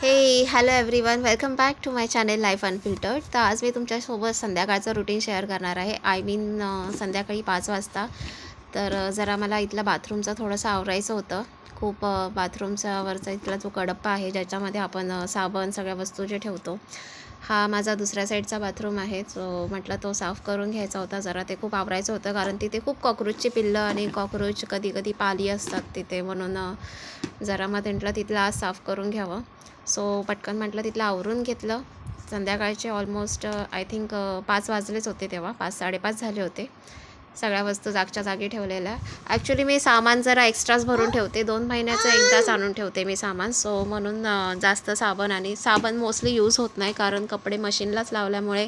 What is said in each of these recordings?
हे hello everyone, welcome back to my channel life unfiltered. तर आज मी तुमच्यासोबत संध्याकाळचं रुटीन शेअर करणार आहे. आय मीन संध्याकाळी 5 वाजता. तर जरा मला इथलं बाथरूमचं थोडंसं आवरायचं होतं. खूप बाथरूमचा वरचा इथला जो कडप्पा आहे ज्याच्यामध्ये आपण साबण सगळ्या वस्तू जे ठेवतो, हा माझा दुसऱ्या साईडचा बाथरूम आहे. सो म्हटलं तो साफ करून घ्यायचा होता. जरा ते खूप आवरायचं होतं कारण तिथे खूप कॉकरोचची पिल्लं आणि कॉकरोच कधी कधी पाली असतात तिथे, म्हणून जरा मग म्हटलं तिथलं आज साफ करून घ्यावं. सो पटकन म्हटलं तिथलं आवरून घेतलं. संध्याकाळचे ऑलमोस्ट आय थिंक 5 वाजलेच होते तेव्हा, 5-5:30 झाले होते. सगळ्या वस्तू जागच्या जागी ठेवलेल्या. ॲक्च्युली मी सामान जरा एक्स्ट्राच भरून ठेवते. 2 महिन्याचं एकदाच आणून ठेवते मी सामान. सो म्हणून जास्त साबण मोस्टली यूज होत नाही कारण कपडे मशीनलाच लावल्यामुळे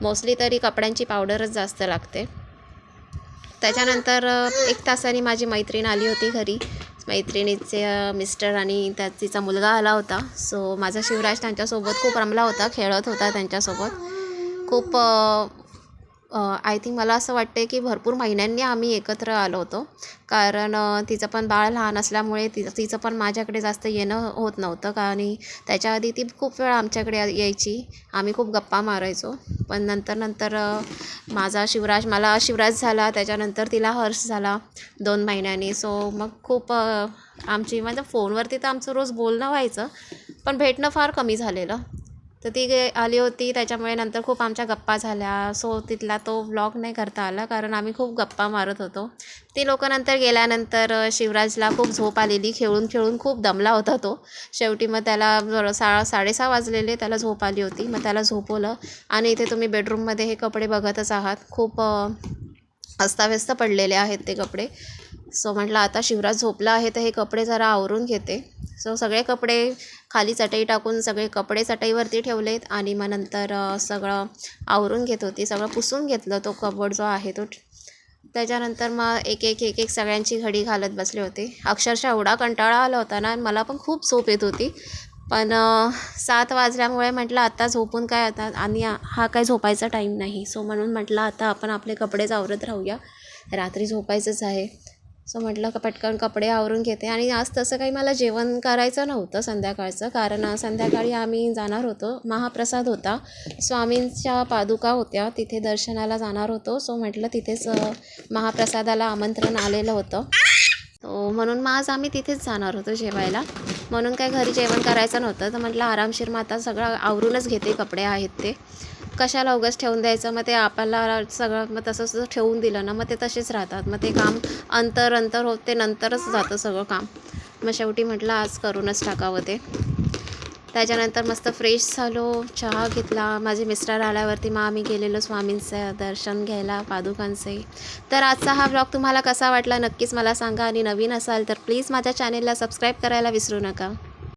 मोस्टली तरी कपड्यांची पावडरच जास्त लागते. त्याच्यानंतर 1 तासाने माझी मैत्रीण आली होती घरी. मैत्रिणीचे मिस्टर आणि तिचा मुलगा आला होता. सो माझा शिवराज त्यांच्यासोबत खूप रमला होता, खेळत होता त्यांच्यासोबत. खूप आय थिंक मला असं वाटते की भरपूर महिन्यांनी आम्ही एकत्र आलो होतो कारण तिचं पण बाळ लहान असल्यामुळे तिचं पण माझ्याकडे जास्त येणं होत नव्हतं आणि त्याच्या आधी ती खूप वेळा आमच्याकडे यायची. आम्ही खूप गप्पा मारायचो. पण नंतर मला शिवराज झाला, त्याच्यानंतर तिला हर्ष झाला 2 महिन्यांनी. सो मग खूप म्हणजे फोनवरती तर आमचं रोज बोलणं व्हायचं, पण भेटणं फार कमी झालेलं. तर ती आली होती त्याच्यामुळे नंतर खूप आमच्या गप्पा झाल्या. सो तिथला तो व्लॉग नाही करता आला कारण आम्ही खूप गप्पा मारत होतो. ती लोकं नंतर गेल्यानंतर शिवराजला खूप झोप आलेली. खेळून खूप दमला होता तो. शेवटी मग त्याला 6:30 वाजलेले, त्याला झोप आली होती. मग त्याला झोपवलं आणि इथे तुम्ही बेडरूममध्ये हे कपडे बघतच आहात. खूप अस्ताव्यस्त पडलेले आहेत ते कपडे. सो म्हटलं आता शिवराज झोपला आहे तर हे कपडे जरा आवरून घेते. सो सगळे कपडे खाली चटई टाकून सगळे कपडे चटईवरती ठेवलेत आणि मग नंतर सगळं आवरून घेत होती. सगळं पुसून घेतलं तो कबोर्ड जो आहे तो. त्याच्यानंतर मग एक सगळ्यांची घडी घालत बसले होते. अक्षरशः एवढा कंटाळा आला होता ना, मला पण खूप झोप येत होती. पण 7 वाजल्यामुळे म्हटलं आता झोपून काय आता, आणि हा काय झोपायचा टाईम नाही. सो म्हणून म्हटलं आता आपण आपले कपडेच आवरत राहूया, रात्री झोपायचंच आहे. सो म्हटलं पटकन कपडे आवरून घेते. आणि आज तसं काही मला जेवण करायचं नव्हतं संध्याकाळचं, कारण संध्याकाळी आम्ही जाणार होतो, महाप्रसाद होता. स्वामींच्या पादुका होत्या, तिथे दर्शनाला जाणार होतो. सो म्हटलं तिथेच महाप्रसादाला आमंत्रण आलेलं होतं. तो म्हणून मग आज आम्ही तिथेच जाणार होतो जेवायला. म्हणून काय घरी जेवण करायचं नव्हतं. तर म्हटलं आरामशीर मग आता सगळं आवरूनच घेते, कपडे आहेत ते कशाला उगाच ठेवून द्यायचं. मग ते आपल्याला सगळं मग तसं ठेवून दिलं ना, मग ते तसेच राहतात. मग ते काम अंतर होत ते नंतरच जातं सगळं काम. मग शेवटी म्हटलं आज करूनच टाकावं ते. त्याच्यानंतर मस्त फ्रेश झालो, चहा घेतला. माझे मिस्टर आल्यावरती मग आम्ही गेलेलो स्वामींचं दर्शन घ्यायला, पादुकांचे. तर आजचा हा व्लॉग तुम्हाला कसा वाटला नक्कीच मला सांगा. आणि नवीन असाल तर प्लीज माझ्या चॅनेलला सबस्क्राईब करायला विसरू नका.